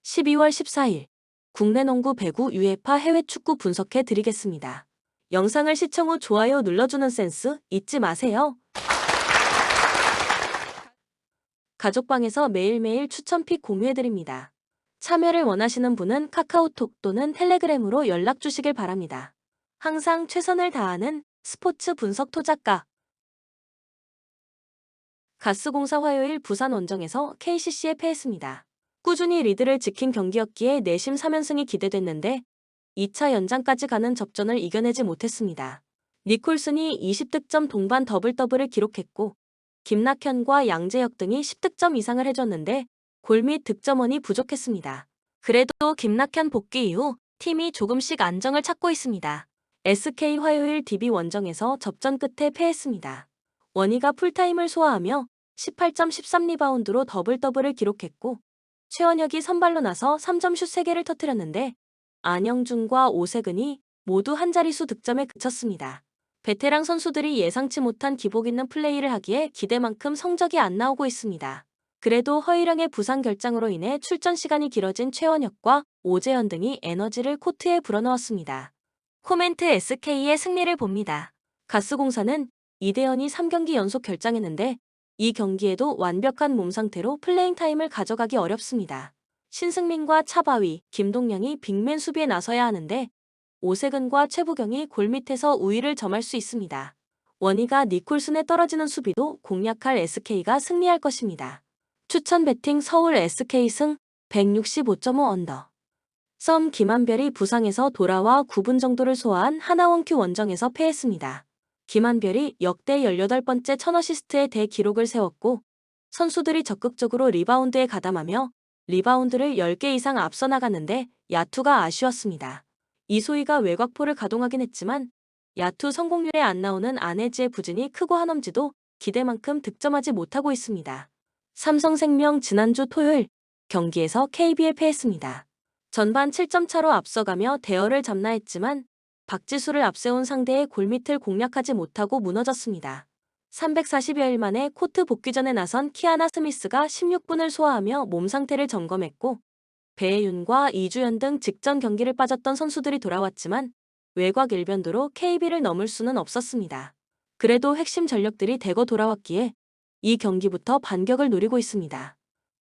12월 14일 국내 농구 배구 유에파 해외 축구 분석해 드리겠습니다. 영상을 시청 후 좋아요 눌러주는 센스 잊지 마세요. 가족방에서 매일매일 추천픽 공유해 드립니다. 참여를 원하시는 분은 카카오톡 또는 텔레그램으로 연락 주시길 바랍니다. 항상 최선을 다하는 스포츠 분석 토작가. 가스공사 화요일 부산 원정에서 KCC에 패했습니다. 꾸준히 리드를 지킨 경기였기에 내심 3연승이 기대됐는데 2차 연장까지 가는 접전을 이겨내지 못했습니다. 니콜슨이 20득점 동반 더블더블을 기록했고 김낙현과 양재혁 등이 10득점 이상을 해줬는데 골 및 득점원이 부족했습니다. 그래도 김낙현 복귀 이후 팀이 조금씩 안정을 찾고 있습니다. SK 화요일 DB 원정에서 접전 끝에 패했습니다. 원희가 풀타임을 소화하며 18점 13리바운드로 더블더블을 기록했고 최원혁이 선발로 나서 3점 슛 3개를 터뜨렸는데 안영준과 오세근이 모두 한 자릿수 득점에 그쳤습니다. 베테랑 선수들이 예상치 못한 기복 있는 플레이를 하기에 기대만큼 성적이 안 나오고 있습니다. 그래도 허일영의 부상 결장으로 인해 출전 시간이 길어진 최원혁과 오재현 등이 에너지를 코트에 불어넣었습니다. 코멘트 SK의 승리를 봅니다. 가스공사는 이대현이 3경기 연속 결장했는데 이 경기에도 완벽한 몸 상태로 플레잉 타임을 가져가기 어렵습니다. 신승민과 차바위, 김동영이 빅맨 수비에 나서야 하는데 오세근과 최부경이 골밑에서 우위를 점할 수 있습니다. 원희가 니콜슨에 떨어지는 수비도 공략할 SK가 승리할 것입니다. 추천 배팅 서울 SK 승 165.5 언더. 썸 김한별이 부상에서 돌아와 9분 정도를 소화한 하나원큐 원정에서 패했습니다. 김한별이 역대 18번째 1000어시스트의 대기록을 세웠고 선수들이 적극적으로 리바운드에 가담하며 리바운드를 10개 이상 앞서 나갔는데 야투가 아쉬웠습니다. 이소희가 외곽포를 가동하긴 했지만 야투 성공률에 안 나오는 안혜지의 부진이 크고 한엄지도 기대만큼 득점하지 못하고 있습니다. 삼성생명 지난주 토요일 경기에서 KB에 패했습니다. 전반 7점 차로 앞서가며 대열을 잡나 했지만 박지수를 앞세운 상대의 골밑을 공략하지 못하고 무너졌습니다. 340여일 만에 코트 복귀전에 나선 키아나 스미스가 16분을 소화하며 몸 상태를 점검했고 배혜윤과 이주연 등 직전 경기를 빠졌던 선수들이 돌아왔지만 외곽 일변도로 KB를 넘을 수는 없었습니다. 그래도 핵심 전력들이 대거 돌아왔기에 이 경기부터 반격을 노리고 있습니다.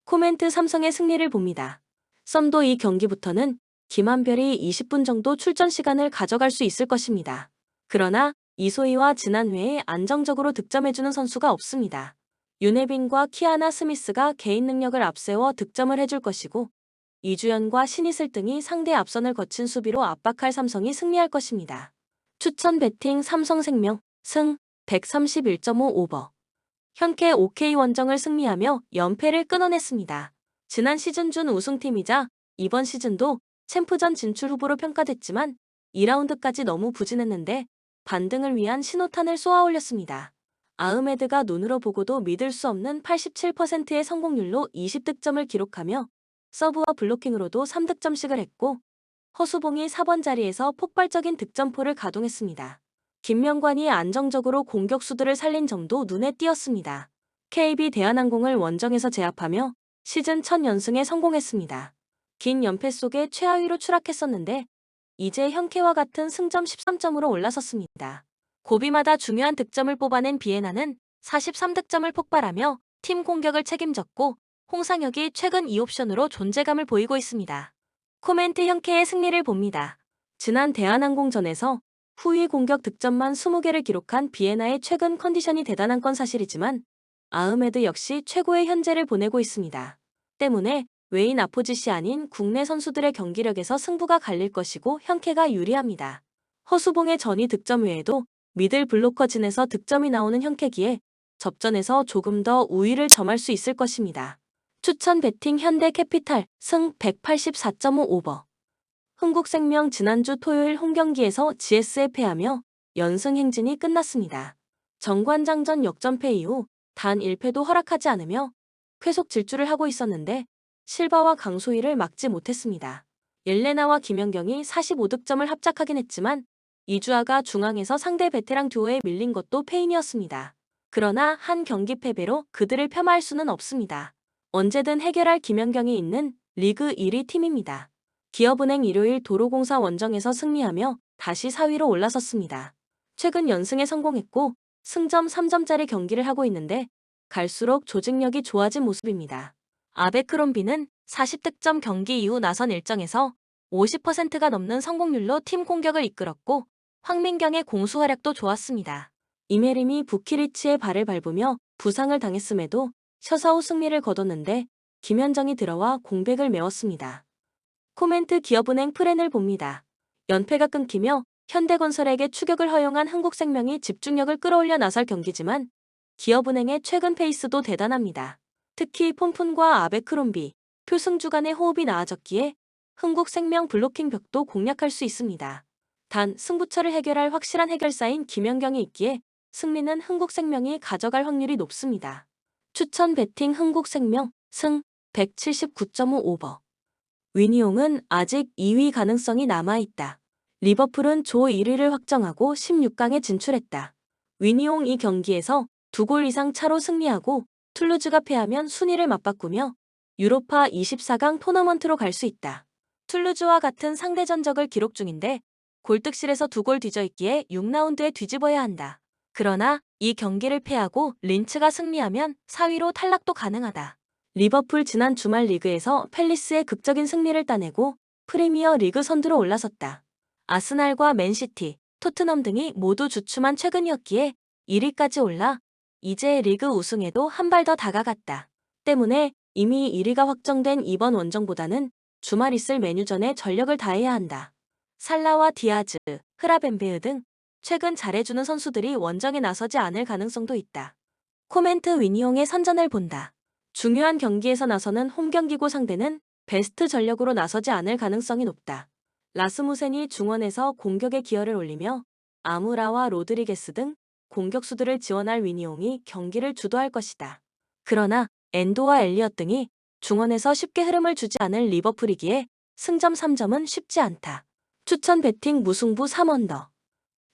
코멘트 삼성의 승리를 봅니다. 썸도 이 경기부터는 김한별이 20분 정도 출전 시간을 가져갈 수 있을 것입니다. 그러나 이소희와 지난 회에 안정적으로 득점해주는 선수가 없습니다. 윤혜빈과 키아나 스미스가 개인 능력을 앞세워 득점을 해줄 것이고 이주연과 신이슬 등이 상대 앞선을 거친 수비로 압박할 삼성이 승리할 것입니다. 추천 배팅 삼성생명 승 131.5 오버. 현캐 OK 원정을 승리하며 연패를 끊어냈습니다. 지난 시즌 준 우승팀이자 이번 시즌도 챔프전 진출 후보로 평가됐지만 2라운드까지 너무 부진했는데 반등을 위한 신호탄을 쏘아 올렸습니다. 아흐메드가 눈으로 보고도 믿을 수 없는 87%의 성공률로 20득점을 기록하며 서브와 블로킹으로도 3득점씩을 했고 허수봉이 4번 자리에서 폭발적인 득점포를 가동했습니다. 김명관이 안정적으로 공격수들을 살린 점도 눈에 띄었습니다. KB 대한항공을 원정에서 제압하며 시즌 첫 연승에 성공했습니다. 긴 연패 속에 최하위로 추락했었는데 이제 현캐와 같은 승점 13점으로 올라섰습니다. 고비마다 중요한 득점을 뽑아낸 비에나는 43득점을 폭발하며 팀 공격을 책임졌고 홍상혁이 최근 2옵션으로 존재감을 보이고 있습니다. 코멘트 현캐의 승리를 봅니다. 지난 대한항공전에서 후위 공격 득점만 20개를 기록한 비에나의 최근 컨디션이 대단한 건 사실이지만 아흐메드 역시 최고의 현재를 보내고 있습니다. 때문에 외인 아포짓이 아닌 국내 선수들의 경기력에서 승부가 갈릴 것이고 현캐가 유리합니다. 허수봉의 전위 득점 외에도 미들 블로커진에서 득점이 나오는 현캐기에 접전에서 조금 더 우위를 점할 수 있을 것입니다. 추천 배팅 현대캐피탈 승 184.5 오버. 흥국생명 지난주 토요일 홈경기에서 GS에 패하며 연승 행진이 끝났습니다. 정관장전 역전패 이후 단 1패도 허락하지 않으며 계속 질주를 하고 있었는데 실바와 강소희를 막지 못했습니다. 옐레나와 김연경이 45득점을 합작하긴 했지만 이주아가 중앙에서 상대 베테랑 듀오에 밀린 것도 패인이었습니다. 그러나 한 경기 패배로 그들을 폄하할 수는 없습니다. 언제든 해결할 김연경이 있는 리그 1위 팀입니다. 기업은행 일요일 도로공사 원정에서 승리하며 다시 4위로 올라섰습니다. 최근 연승에 성공했고 승점 3점짜리 경기를 하고 있는데 갈수록 조직력이 좋아진 모습입니다. 아베크롬비는 40득점 경기 이후 나선 일정에서 50%가 넘는 성공률로 팀 공격을 이끌었고 황민경의 공수 활약도 좋았습니다. 이메림이 부키리치의 발을 밟으며 부상을 당했음에도 셔사후 승리를 거뒀는데 김현정이 들어와 공백을 메웠습니다. 코멘트 기업은행 프렌을 봅니다. 연패가 끊기며 현대건설에게 추격을 허용한 흥국생명이 집중력을 끌어올려 나설 경기지만 기업은행의 최근 페이스도 대단합니다. 특히 폼푼과 아베크롬비, 표승주 간의 호흡이 나아졌기에 흥국생명 블로킹 벽도 공략할 수 있습니다. 단 승부처를 해결할 확실한 해결사인 김연경이 있기에 승리는 흥국생명이 가져갈 확률이 높습니다. 추천 배팅 흥국생명 승 179.5 오버. 위니용은 아직 2위 가능성이 남아있다. 리버풀은 조 1위를 확정하고 16강에 진출했다. 위니용 이 경기에서 2골 이상 차로 승리하고 툴루즈가 패하면 순위를 맞바꾸며 유로파 24강 토너먼트로 갈 수 있다. 툴루즈와 같은 상대 전적을 기록 중인데 골득실에서 2골 뒤져있기에 6라운드에 뒤집어야 한다. 그러나 이 경기를 패하고 린츠가 승리하면 4위로 탈락도 가능하다. 리버풀 지난 주말 리그에서 팰리스의 극적인 승리를 따내고 프리미어 리그 선두로 올라섰다. 아스날과 맨시티, 토트넘 등이 모두 주춤한 최근이었기에 1위까지 올라 이제 리그 우승에도 한 발 더 다가갔다. 때문에 이미 1위가 확정된 이번 원정보다는 주말 있을 메뉴전에 전력을 다해야 한다. 살라와 디아즈, 흐라벤베흐 등 최근 잘해주는 선수들이 원정에 나서지 않을 가능성도 있다. 코멘트 위니용의 선전을 본다. 중요한 경기에서 나서는 홈경기고 상대는 베스트 전력으로 나서지 않을 가능성이 높다. 라스무센이 중원에서 공격에 기여를 올리며 아무라와 로드리게스 등 공격수들을 지원할 위니용이 경기를 주도할 것이다. 그러나 엔도와 엘리엇 등이 중원에서 쉽게 흐름을 주지 않을 리버풀이기에 승점 3점은 쉽지 않다. 추천 배팅 무승부 3언더.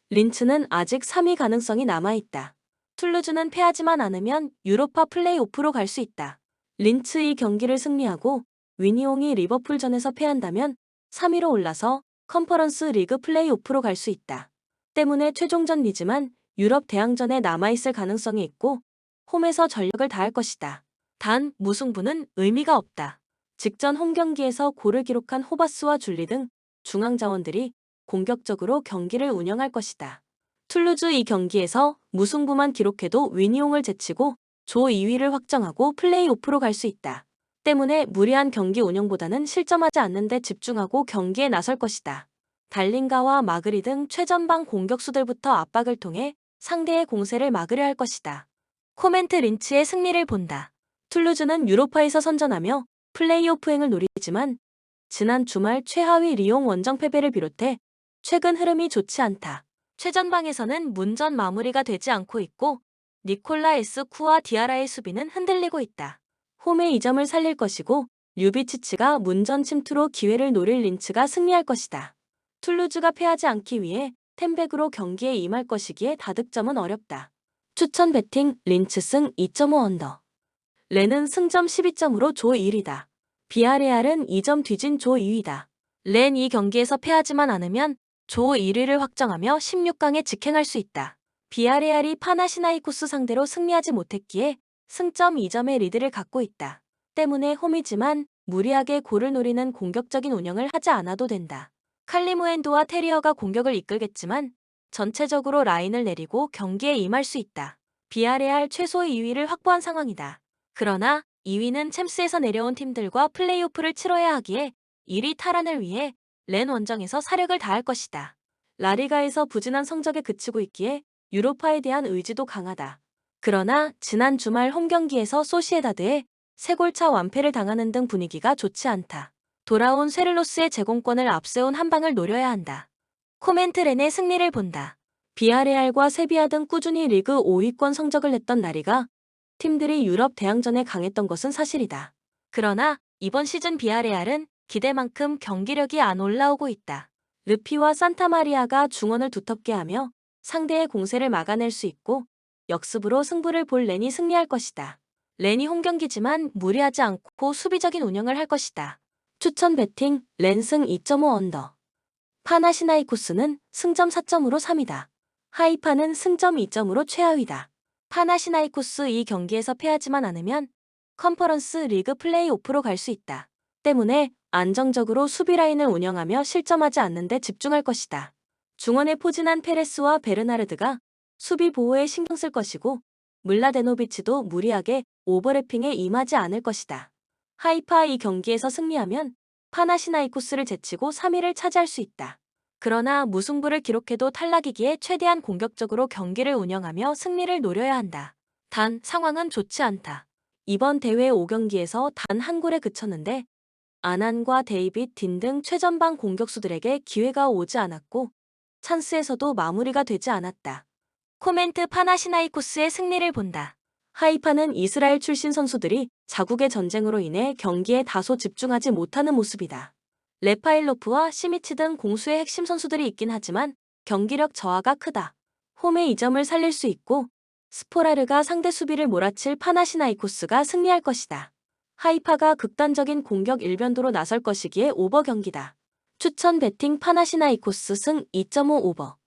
린츠는 아직 3위 가능성이 남아있다. 툴루즈는 패하지만 않으면 유로파 플레이오프로 갈 수 있다. 린츠 이 경기를 승리하고 위니용이 리버풀전에서 패한다면 3위로 올라서 컨퍼런스 리그 플레이오프로 갈 수 있다. 때문에 최종전이지만 유럽 대항전에 남아있을 가능성이 있고 홈에서 전력을 다할 것이다. 단 무승부는 의미가 없다. 직전 홈경기에서 골을 기록한 호바스와 줄리 등 중앙 자원들이 공격적으로 경기를 운영할 것이다. 툴루즈 이 경기에서 무승부만 기록해도 위니용을 제치고 조 2위를 확정하고 플레이오프로 갈 수 있다. 때문에 무리한 경기 운영보다는 실점하지 않는 데 집중하고 경기에 나설 것이다. 달링가와 마그리 등 최전방 공격수들부터 압박을 통해 상대의 공세를 막으려 할 것이다. 코멘트 린츠의 승리를 본다. 툴루즈는 유로파에서 선전하며 플레이오프행을 노리지만 지난 주말 최하위 리옹 원정 패배를 비롯해 최근 흐름이 좋지 않다. 최전방에서는 문전 마무리가 되지 않고 있고 니콜라 에스쿠와 디아라의 수비는 흔들리고 있다. 홈의 2점을 살릴 것이고 류비치치가 문전 침투로 기회를 노릴 린츠가 승리할 것이다. 툴루즈가 패하지 않기 위해 템백으로 경기에 임할 것이기에 다득점은 어렵다. 추천 배팅 린츠 승 2.5 언더. 렌은 승점 12점으로 조 1위다. 비아레알은 2점 뒤진 조 2위다. 렌 이 경기에서 패하지만 않으면 조 1위를 확정하며 16강에 직행할 수 있다. 비아레알이 파나시나이코스 상대로 승리하지 못했기에 승점 2점의 리드를 갖고 있다. 때문에 홈이지만 무리하게 골을 노리는 공격적인 운영을 하지 않아도 된다. 칼리무엔도와 테리어가 공격을 이끌겠지만 전체적으로 라인을 내리고 경기에 임할 수 있다. 비아레알 최소 2위를 확보한 상황이다. 그러나 2위는 챔스에서 내려온 팀들과 플레이오프를 치러야 하기에 1위 탈환을 위해 렌 원정에서 사력을 다할 것이다. 라리가에서 부진한 성적에 그치고 있기에 유로파에 대한 의지도 강하다. 그러나 지난 주말 홈경기에서 소시에다드에 3골차 완패를 당하는 등 분위기가 좋지 않다. 돌아온 쉐를로스의 제공권을 앞세운 한 방을 노려야 한다. 코멘트 렌의 승리를 본다. 비아레알과 세비야 등 꾸준히 리그 5위권 성적을 냈던 라리가 팀들이 유럽 대항전에 강했던 것은 사실이다. 그러나 이번 시즌 비아레알은 기대만큼 경기력이 안 올라오고 있다. 르피와 산타마리아가 중원을 두텁게 하며 상대의 공세를 막아낼 수 있고 역습으로 승부를 볼 렌이 승리할 것이다. 렌이 홈경기지만 무리하지 않고 수비적인 운영을 할 것이다. 추천 배팅 랜승 2.5 언더. 파나시나이코스는 승점 4점으로 3위다. 하이파는 승점 2점으로 최하위다. 파나시나이코스 이 경기에서 패하지만 않으면 컨퍼런스 리그 플레이오프로 갈 수 있다. 때문에 안정적으로 수비 라인을 운영하며 실점하지 않는 데 집중할 것이다. 중원에 포진한 페레스와 베르나르드가 수비 보호에 신경 쓸 것이고 물라데노비치도 무리하게 오버래핑에 임하지 않을 것이다. 하이파 이 경기에서 승리하면 파나시나이코스를 제치고 3위를 차지할 수 있다. 그러나 무승부를 기록해도 탈락이기에 최대한 공격적으로 경기를 운영하며 승리를 노려야 한다. 단 상황은 좋지 않다. 이번 대회 5경기에서 단 한 골에 그쳤는데 아난과 데이빗 딘 등 최전방 공격수들에게 기회가 오지 않았고 찬스에서도 마무리가 되지 않았다. 코멘트 파나시나이코스의 승리를 본다. 하이파는 이스라엘 출신 선수들이 자국의 전쟁으로 인해 경기에 다소 집중하지 못하는 모습이다. 레파일로프와 시미치 등 공수의 핵심 선수들이 있긴 하지만 경기력 저하가 크다. 홈의 이 점을 살릴 수 있고 스포라르가 상대 수비를 몰아칠 파나시나이코스가 승리할 것이다. 하이파가 극단적인 공격 일변도로 나설 것이기에 오버 경기다. 추천 배팅 파나시나이코스 승 2.5 오버.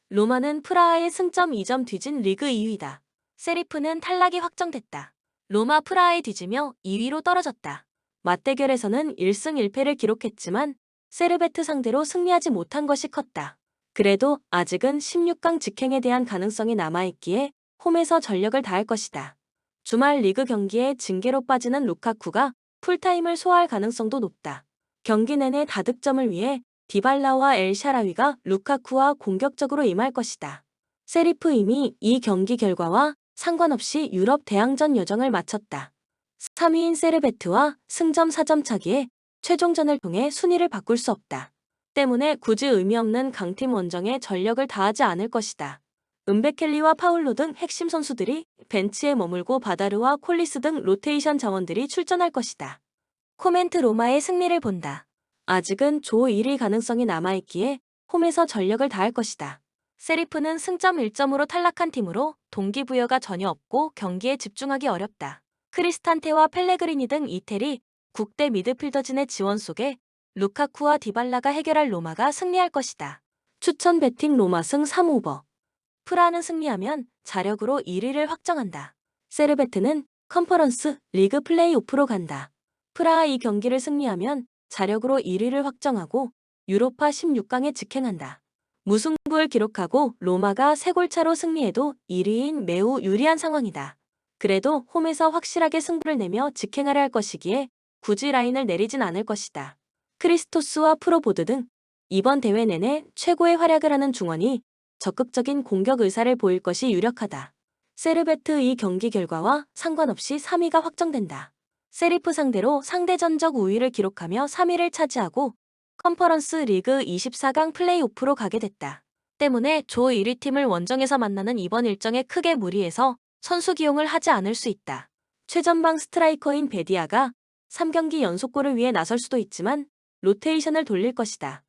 로마는 프라하의 승점 2점 뒤진 리그 2위다. 세리프는 탈락이 확정됐다. 로마 프라하에 뒤지며 2위로 떨어졌다. 맞대결에서는 1승 1패를 기록했지만 세르베트 상대로 승리하지 못한 것이 컸다. 그래도 아직은 16강 직행에 대한 가능성이 남아있기에 홈에서 전력을 다할 것이다. 주말 리그 경기에 징계로 빠지는 루카쿠가 풀타임을 소화할 가능성도 높다. 경기 내내 다득점을 위해 디발라와 엘샤라위가 루카쿠와 공격적으로 임할 것이다. 세리프 이미 이 경기 결과와 상관없이 유럽 대항전 여정을 마쳤다. 3위인 세르베트와 승점 4점 차기에 최종전을 통해 순위를 바꿀 수 없다. 때문에 굳이 의미 없는 강팀 원정에 전력을 다하지 않을 것이다. 은베켈리와 파울로 등 핵심 선수들이 벤치에 머물고 바다르와 콜리스 등 로테이션 자원들이 출전할 것이다. 코멘트 로마의 승리를 본다. 아직은 조 1위 가능성이 남아있기에 홈에서 전력을 다할 것이다. 세리프는 승점 1점으로 탈락한 팀으로 동기부여가 전혀 없고 경기에 집중하기 어렵다. 크리스탄테와 펠레그리니 등 이태리 국대 미드필더진의 지원 속에 루카쿠와 디발라가 해결할 로마가 승리할 것이다. 추천 배팅 로마 승 3오버. 프라하는 승리하면 자력으로 1위를 확정한다. 세르베트는 컨퍼런스 리그 플레이오프로 간다. 프라하 이 경기를 승리하면 자력으로 1위를 확정하고 유로파 16강에 직행한다. 무승부를 기록하고 로마가 3골차로 승리해도 1위인 매우 유리한 상황이다. 그래도 홈에서 확실하게 승부를 내며 직행하려 할 것이기에 굳이 라인을 내리진 않을 것이다. 크리스토스와 프로보드 등 이번 대회 내내 최고의 활약을 하는 중원이 적극적인 공격 의사를 보일 것이 유력하다. 세르베트 이 경기 결과와 상관없이 3위가 확정된다. 세리프 상대로 상대 전적 우위를 기록하며 3위를 차지하고 컨퍼런스 리그 24강 플레이오프로 가게 됐다. 때문에 조 1위 팀을 원정에서 만나는 이번 일정에 크게 무리해서 선수 기용을 하지 않을 수 있다. 최전방 스트라이커인 베디아가 3경기 연속골을 위해 나설 수도 있지만 로테이션을 돌릴 것이다.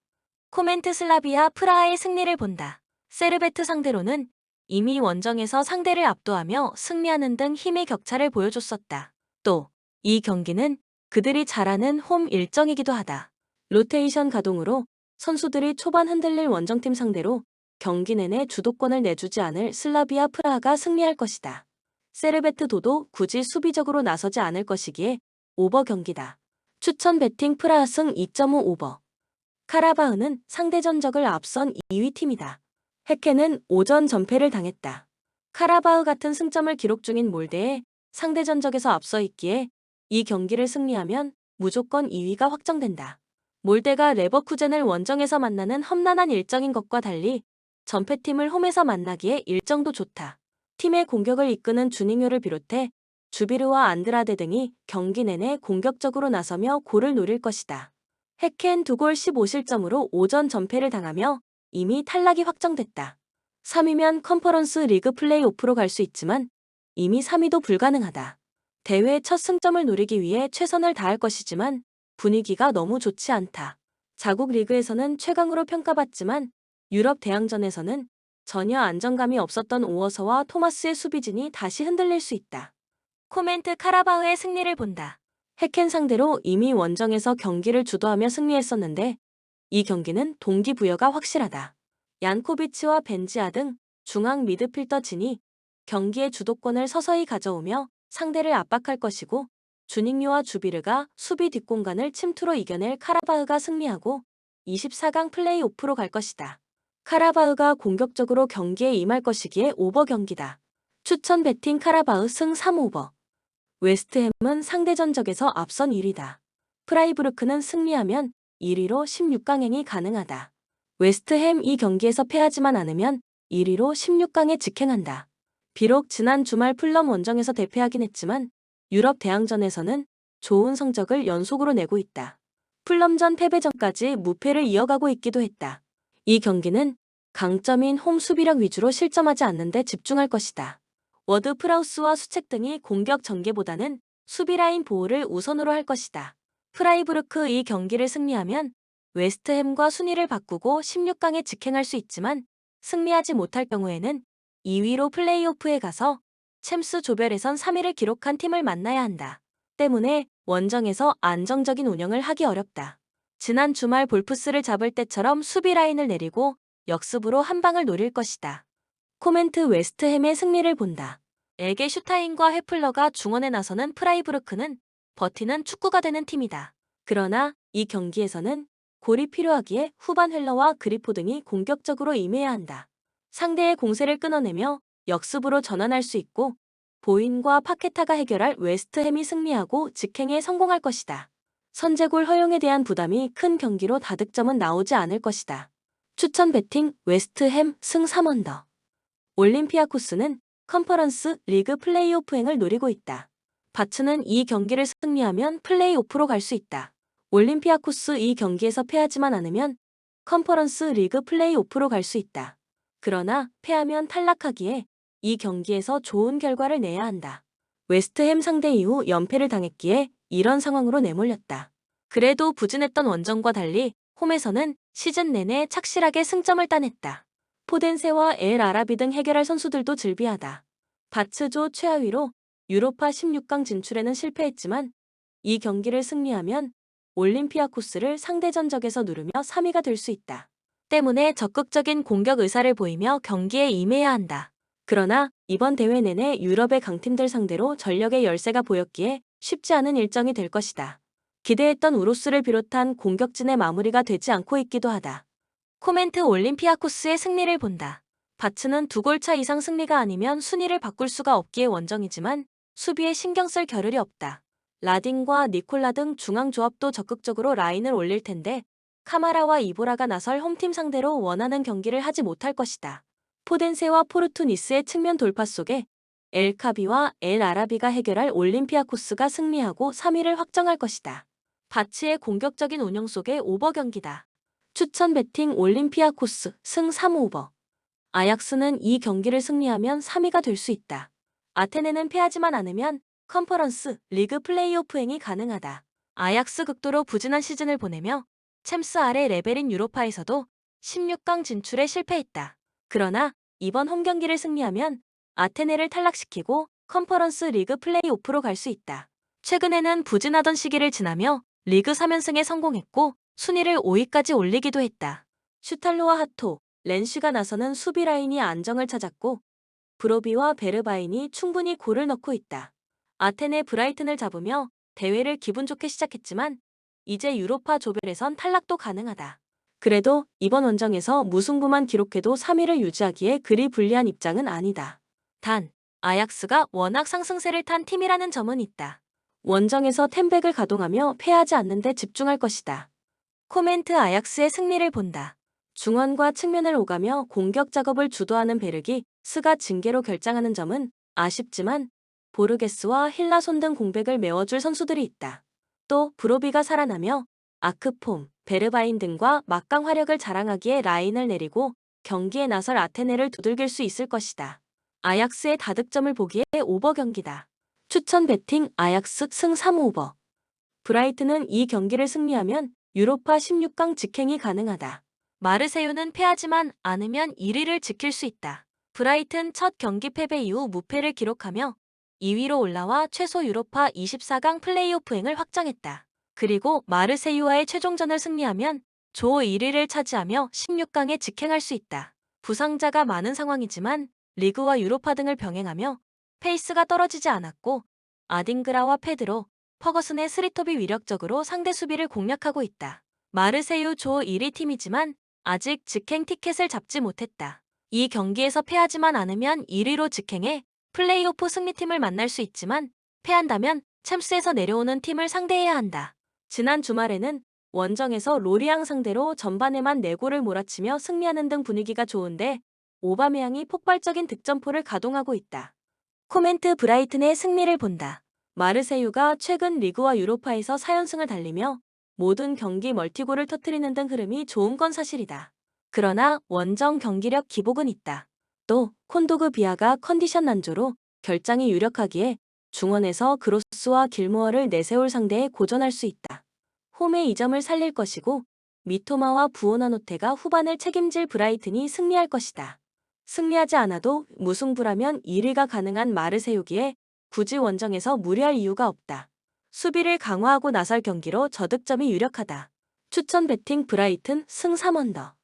코멘트 슬라비아 프라하의 승리를 본다. 세르베트 상대로는 이미 원정에서 상대를 압도하며 승리하는 등 힘의 격차를 보여줬었다. 또 이 경기는 그들이 잘하는 홈 일정이기도 하다. 로테이션 가동으로 선수들이 초반 흔들릴 원정팀 상대로 경기 내내 주도권을 내주지 않을 슬라비아 프라하가 승리할 것이다. 세르베트도도 굳이 수비적으로 나서지 않을 것이기에 오버 경기다. 추천 배팅 프라하 승 2.5 오버. 카라바흐는 상대 전적을 앞선 2위 팀이다. 헤케는 오전 전패를 당했다. 카라바흐 같은 승점을 기록 중인 몰데에 상대 전적에서 앞서 있기에 이 경기를 승리하면 무조건 2위가 확정된다. 몰데가 레버쿠젠을 원정에서 만나는 험난한 일정인 것과 달리 전패팀을 홈에서 만나기에 일정도 좋다. 팀의 공격을 이끄는 주닝요를 비롯해 주비르와 안드라데 등이 경기 내내 공격적으로 나서며 골을 노릴 것이다. 헤켄 2골 15실점으로 오전 전패를 당하며 이미 탈락이 확정됐다. 3위면 컨퍼런스 리그 플레이오프로 갈 수 있지만 이미 3위도 불가능하다. 대회 첫 승점을 노리기 위해 최선을 다할 것이지만 분위기가 너무 좋지 않다. 자국 리그에서는 최강으로 평가받지만 유럽 대항전에서는 전혀 안정감이 없었던 오어서와 토마스의 수비진이 다시 흔들릴 수 있다. 코멘트 카라바흐의 승리를 본다. 해켄 상대로 이미 원정에서 경기를 주도하며 승리했었는데 이 경기는 동기부여가 확실하다. 얀코비치와 벤지아 등 중앙 미드필더 진이 경기의 주도권을 서서히 가져오며 상대를 압박할 것이고 주닝요와 주비르가 수비 뒷공간을 침투로 이겨낼 카라바흐가 승리하고 24강 플레이오프로 갈 것이다. 카라바흐가 공격적으로 경기에 임할 것이기에 오버 경기다. 추천 배팅 카라바흐 승 3오버. 웨스트햄은 상대 전적에서 앞선 1위다. 프라이부르크는 승리하면 1위로 16강행이 가능하다. 웨스트햄 이 경기에서 패하지만 않으면 1위로 16강에 직행한다. 비록 지난 주말 풀럼 원정에서 대패하긴 했지만 유럽 대항전에서는 좋은 성적을 연속으로 내고 있다. 풀럼전 패배 전까지 무패를 이어가고 있기도 했다. 이 경기는 강점인 홈 수비력 위주로 실점하지 않는 데 집중할 것이다. 워드 프라우스와 수책 등이 공격 전개보다는 수비 라인 보호를 우선으로 할 것이다. 프라이부르크 이 경기를 승리하면 웨스트햄과 순위를 바꾸고 16강에 직행할 수 있지만 승리하지 못할 경우에는 2위로 플레이오프에 가서 챔스 조별에선 3위를 기록한 팀을 만나야 한다. 때문에 원정에서 안정적인 운영을 하기 어렵다. 지난 주말 볼프스를 잡을 때처럼 수비 라인을 내리고 역습으로 한 방을 노릴 것이다. 코멘트 웨스트햄의 승리를 본다. 에게 슈타인과 헤플러가 중원에 나서는 프라이부르크는 버티는 축구가 되는 팀이다. 그러나 이 경기에서는 골이 필요하기에 후반 헬러와 그리포 등이 공격적으로 임해야 한다. 상대의 공세를 끊어내며 역습으로 전환할 수 있고 보인과 파케타가 해결할 웨스트햄이 승리하고 직행에 성공할 것이다. 선제골 허용에 대한 부담이 큰 경기로 다득점은 나오지 않을 것이다. 추천 배팅 웨스트햄 승 3언더. 올림피아코스는 컨퍼런스 리그 플레이오프행을 노리고 있다. 바츠는 이 경기를 승리하면 플레이오프로 갈 수 있다. 올림피아코스 이 경기에서 패하지만 않으면 컨퍼런스 리그 플레이오프로 갈 수 있다. 그러나 패하면 탈락하기에 이 경기에서 좋은 결과를 내야 한다. 웨스트햄 상대 이후 연패를 당했기에 이런 상황으로 내몰렸다. 그래도 부진했던 원정과 달리 홈에서는 시즌 내내 착실하게 승점을 따냈다. 포덴세와 엘 아라비 등 해결할 선수들도 즐비하다. 바츠조 최하위로 유로파 16강 진출에는 실패했지만 이 경기를 승리하면 올림피아코스를 상대 전적에서 누르며 3위가 될 수 있다. 때문에 적극적인 공격 의사를 보이며 경기에 임해야 한다. 그러나 이번 대회 내내 유럽의 강팀들 상대로 전력의 열세가 보였기에 쉽지 않은 일정이 될 것이다. 기대했던 우로스를 비롯한 공격진의 마무리가 되지 않고 있기도 하다. 코멘트 올림피아코스의 승리를 본다. 바츠는 2골차 이상 승리가 아니면 순위를 바꿀 수가 없기에 원정이지만 수비에 신경 쓸 겨를이 없다. 라딘과 니콜라 등 중앙 조합도 적극적으로 라인을 올릴 텐데 카마라와 이보라가 나설 홈팀 상대로 원하는 경기를 하지 못할 것이다. 포덴세와 포르투니스의 측면 돌파 속에 엘카비와 엘 아라비가 해결할 올림피아코스가 승리하고 3위를 확정할 것이다. 바츠의 공격적인 운영 속에 오버 경기다. 추천 배팅 올림피아코스 승 3오버. 아약스는 이 경기를 승리하면 3위가 될 수 있다. 아테네는 패하지만 않으면 컨퍼런스 리그 플레이오프행이 가능하다. 아약스 극도로 부진한 시즌을 보내며 챔스 아래 레벨인 유로파에서도 16강 진출에 실패했다. 그러나 이번 홈 경기를 승리하면 아테네를 탈락시키고 컨퍼런스 리그 플레이오프로 갈 수 있다. 최근에는 부진하던 시기를 지나며 리그 3연승에 성공했고 순위를 5위까지 올리기도 했다. 슈탈로와 하토, 렌쉬가 나서는 수비 라인이 안정을 찾았고 브로비와 베르바인이 충분히 골을 넣고 있다. 아테네 브라이튼을 잡으며 대회를 기분 좋게 시작했지만 이제 유로파 조별에선 탈락도 가능하다. 그래도 이번 원정에서 무승부만 기록해도 3위를 유지하기에 그리 불리한 입장은 아니다. 단, 아약스가 워낙 상승세를 탄 팀이라는 점은 있다. 원정에서 템백을 가동하며 패하지 않는 데 집중할 것이다. 코멘트 아약스의 승리를 본다. 중원과 측면을 오가며 공격 작업을 주도하는 베르기, 스가 징계로 결장하는 점은 아쉽지만 보르게스와 힐라손 등 공백을 메워줄 선수들이 있다. 또 브로비가 살아나며 아크폼, 베르바인 등과 막강 화력을 자랑하기에 라인을 내리고 경기에 나설 아테네를 두들길 수 있을 것이다. 아약스의 다득점을 보기에 오버 경기다. 추천 배팅 아약스 승 3오버. 브라이튼은 이 경기를 승리하면 유로파 16강 직행이 가능하다. 마르세유는 패하지만 않으면 1위를 지킬 수 있다. 브라이튼 첫 경기 패배 이후 무패를 기록하며 2위로 올라와 최소 유로파 24강 플레이오프행을 확정했다. 그리고 마르세유와의 최종전을 승리하면 조 1위를 차지하며 16강에 직행할 수 있다. 부상자가 많은 상황이지만 리그와 유로파 등을 병행하며 페이스가 떨어지지 않았고 아딩그라와 페드로, 퍼거슨의 스리톱이 위력적으로 상대 수비를 공략하고 있다. 마르세유 조 1위 팀이지만 아직 직행 티켓을 잡지 못했다. 이 경기에서 패하지만 않으면 1위로 직행해 플레이오프 승리팀을 만날 수 있지만 패한다면 챔스에서 내려오는 팀을 상대해야 한다. 지난 주말에는 원정에서 로리앙 상대로 전반에만 4골을 몰아치며 승리하는 등 분위기가 좋은데 오바메양이 폭발적인 득점포를 가동하고 있다. 코멘트 브라이튼의 승리를 본다. 마르세유가 최근 리그와 유로파에서 4연승을 달리며 모든 경기 멀티골을 터뜨리는 등 흐름이 좋은 건 사실이다. 그러나 원정 경기력 기복은 있다. 또 콘도그 비아가 컨디션 난조로 결장이 유력하기에 중원에서 그로스와 길모어를 내세울 상대에 고전할 수 있다. 홈의 이점을 살릴 것이고 미토마와 부오나노테가 후반을 책임질 브라이튼이 승리할 것이다. 승리하지 않아도 무승부라면 1위가 가능한 마르세유기에 굳이 원정에서 무리할 이유가 없다. 수비를 강화하고 나설 경기로 저득점이 유력하다. 추천 배팅 브라이튼 승 3언더.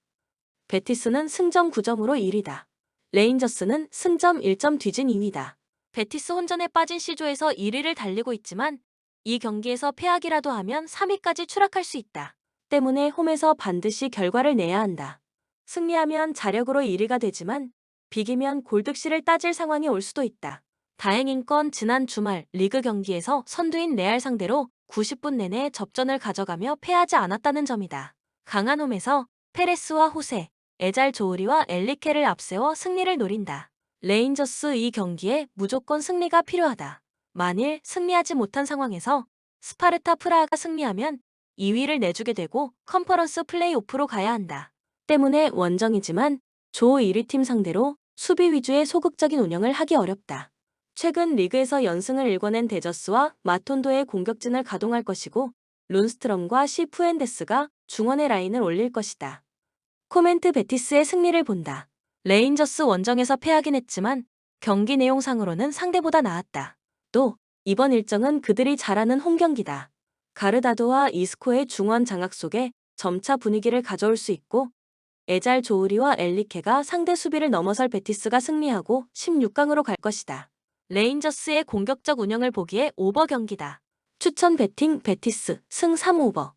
베티스는 승점 9점으로 1위다. 레인저스는 승점 1점 뒤진 2위다. 베티스 혼전에 빠진 C조에서 1위를 달리고 있지만 이 경기에서 패하기라도 하면 3위까지 추락할 수 있다. 때문에 홈에서 반드시 결과를 내야 한다. 승리하면 자력으로 1위가 되지만 비기면 골득실을 따질 상황이 올 수도 있다. 다행인 건 지난 주말 리그 경기에서 선두인 레알 상대로 90분 내내 접전을 가져가며 패하지 않았다는 점이다. 강한 홈에서 페레스와 호세, 에잘 조우리와 엘리케를 앞세워 승리를 노린다. 레인저스 이 경기에 무조건 승리가 필요하다. 만일 승리하지 못한 상황에서 스파르타 프라하가 승리하면 2위를 내주게 되고 컨퍼런스 플레이오프로 가야 한다. 때문에 원정이지만 조 1위 팀 상대로 수비 위주의 소극적인 운영을 하기 어렵다. 최근 리그에서 연승을 일궈낸 데저스와 마톤도의 공격진을 가동할 것이고 룬스트럼과 시푸엔데스가 중원의 라인을 올릴 것이다. 코멘트 베티스의 승리를 본다. 레인저스 원정에서 패하긴 했지만 경기 내용상으로는 상대보다 나았다. 또 이번 일정은 그들이 잘하는 홈경기다. 가르다도와 이스코의 중원 장악 속에 점차 분위기를 가져올 수 있고 에잘 조우리와 엘리케가 상대 수비를 넘어설 베티스가 승리하고 16강으로 갈 것이다. 레인저스의 공격적 운영을 보기에 오버 경기다. 추천 배팅 베티스 승 3오버.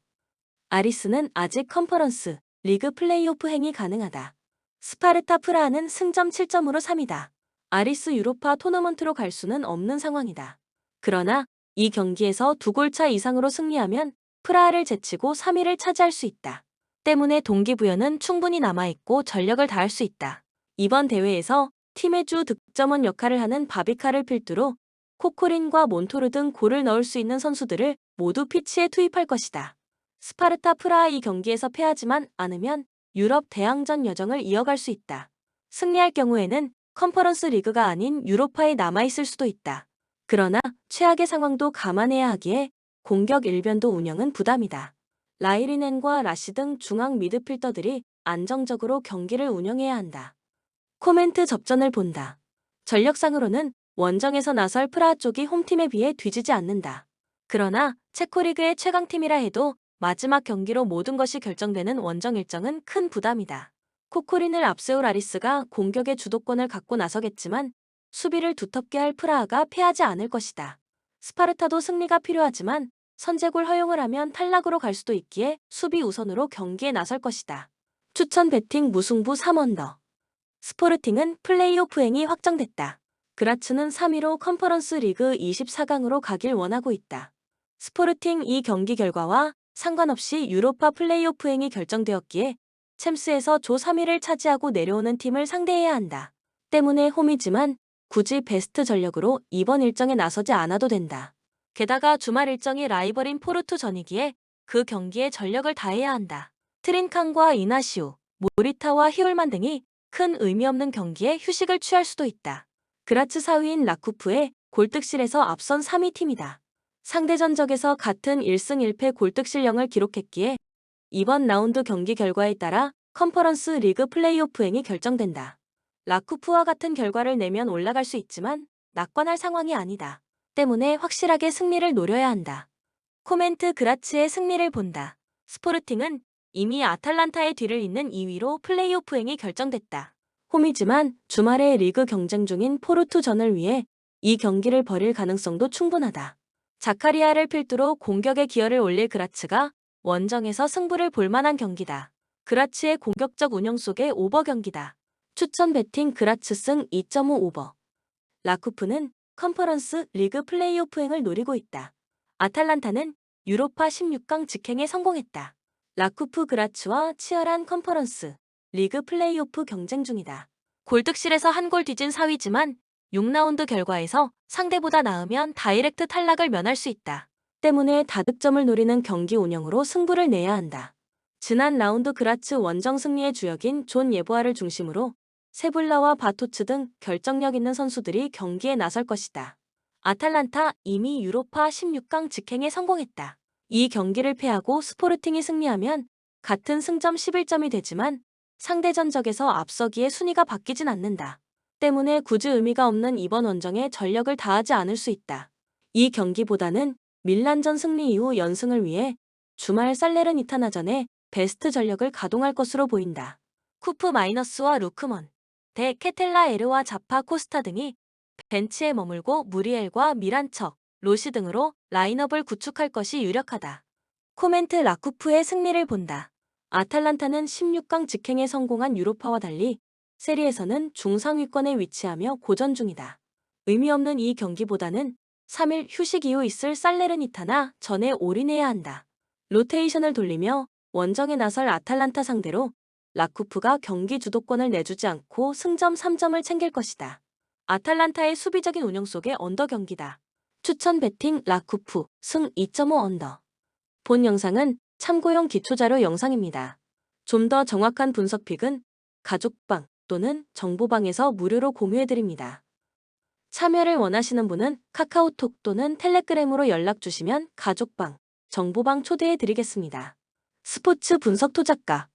아리스는 아직 컨퍼런스, 리그 플레이오프 행이 가능하다. 스파르타 프라하는 승점 7점으로 3위다. 아리스 유로파 토너먼트로 갈 수는 없는 상황이다. 그러나 이 경기에서 2골차 이상으로 승리하면 프라하를 제치고 3위를 차지할 수 있다. 때문에 동기부여는 충분히 남아있고 전력을 다할 수 있다. 이번 대회에서 팀의 주 득점원 역할을 하는 바비카를 필두로 코코린과 몬토르 등 골을 넣을 수 있는 선수들을 모두 피치에 투입할 것이다. 스파르타 프라하 이 경기에서 패하지만 않으면 유럽 대항전 여정을 이어갈 수 있다. 승리할 경우에는 컨퍼런스 리그가 아닌 유로파에 남아있을 수도 있다. 그러나 최악의 상황도 감안해야 하기에 공격 일변도 운영은 부담이다. 라이리넨과 라시 등 중앙 미드필더들이 안정적으로 경기를 운영해야 한다. 코멘트 접전을 본다. 전력상으로는 원정에서 나설 프라하 쪽이 홈팀에 비해 뒤지지 않는다. 그러나 체코리그의 최강팀이라 해도 마지막 경기로 모든 것이 결정되는 원정 일정은 큰 부담이다. 코코린을 앞세울 아리스가 공격의 주도권을 갖고 나서겠지만 수비를 두텁게 할 프라하가 패하지 않을 것이다. 스파르타도 승리가 필요하지만 선제골 허용을 하면 탈락으로 갈 수도 있기에 수비 우선으로 경기에 나설 것이다. 추천 배팅 무승부 3언더. 스포르팅은 플레이오프 행이 확정됐다. 그라츠는 3위로 컨퍼런스 리그 24강으로 가길 원하고 있다. 스포르팅 이 경기 결과와 상관없이 유로파 플레이오프 행이 결정되었기에 챔스에서 조 3위를 차지하고 내려오는 팀을 상대해야 한다. 때문에 홈이지만 굳이 베스트 전력으로 이번 일정에 나서지 않아도 된다. 게다가 주말 일정이 라이벌인 포르투전이기에 그 경기에 전력을 다해야 한다. 트린칸과 이나시우, 모리타와 히올만 등이 큰 의미 없는 경기에 휴식을 취할 수도 있다. 그라츠 4위인 라쿠프의 골득실에서 앞선 3위 팀이다. 상대 전적에서 같은 1승 1패 골득실령을 기록했기에 이번 라운드 경기 결과에 따라 컨퍼런스 리그 플레이오프 행이 결정된다. 라쿠프와 같은 결과를 내면 올라갈 수 있지만 낙관할 상황이 아니다. 때문에 확실하게 승리를 노려야 한다. 코멘트 그라츠의 승리를 본다. 스포르팅은 이미 아탈란타의 뒤를 잇는 2위로 플레이오프행이 결정됐다. 홈이지만 주말에 리그 경쟁 중인 포르투전을 위해 이 경기를 벌일 가능성도 충분하다. 자카리아를 필두로 공격의 기여를 올릴 그라츠가 원정에서 승부를 볼 만한 경기다. 그라츠의 공격적 운영 속의 오버 경기다. 추천 배팅 그라츠 승 2.5 오버. 라쿠프는 컨퍼런스 리그 플레이오프행을 노리고 있다. 아탈란타는 유로파 16강 직행에 성공했다. 라쿠프 그라츠와 치열한 컨퍼런스 리그 플레이오프 경쟁 중이다. 골득실에서 한 골 뒤진 4위지만 6라운드 결과에서 상대보다 나으면 다이렉트 탈락을 면할 수 있다. 때문에 다득점을 노리는 경기 운영으로 승부를 내야 한다. 지난 라운드 그라츠 원정 승리의 주역인 존 예보아를 중심으로 세블라와 바토츠 등 결정력 있는 선수들이 경기에 나설 것이다. 아탈란타 이미 유로파 16강 직행에 성공했다. 이 경기를 패하고 스포르팅이 승리하면 같은 승점 11점이 되지만 상대 전적에서 앞서기에 순위가 바뀌진 않는다. 때문에 굳이 의미가 없는 이번 원정에 전력을 다하지 않을 수 있다. 이 경기보다는 밀란전 승리 이후 연승을 위해 주말 살레르니타나전에 베스트 전력을 가동할 것으로 보인다. 쿠프 마이너스와 루크먼, 데 케텔라에르와 자파 코스타 등이 벤치에 머물고 무리엘과 미란척, 로시 등으로 라인업을 구축할 것이 유력하다. 코멘트 라쿠프의 승리를 본다. 아탈란타는 16강 직행에 성공한 유로파와 달리 세리에서는 중상위권에 위치하며 고전 중이다. 의미 없는 이 경기보다는 3일 휴식 이후 있을 살레르니타나 전에 올인해야 한다. 로테이션을 돌리며 원정에 나설 아탈란타 상대로 라쿠프가 경기 주도권을 내주지 않고 승점 3점을 챙길 것이다. 아탈란타의 수비적인 운영 속의 언더 경기다. 추천 배팅 라쿠프 승 2.5 언더. 본 영상은 참고용 기초자료 영상입니다. 좀 더 정확한 분석픽은 가족방 또는 정보방에서 무료로 공유해드립니다. 참여를 원하시는 분은 카카오톡 또는 텔레그램으로 연락 주시면 가족방, 정보방 초대해드리겠습니다. 스포츠 분석 토작가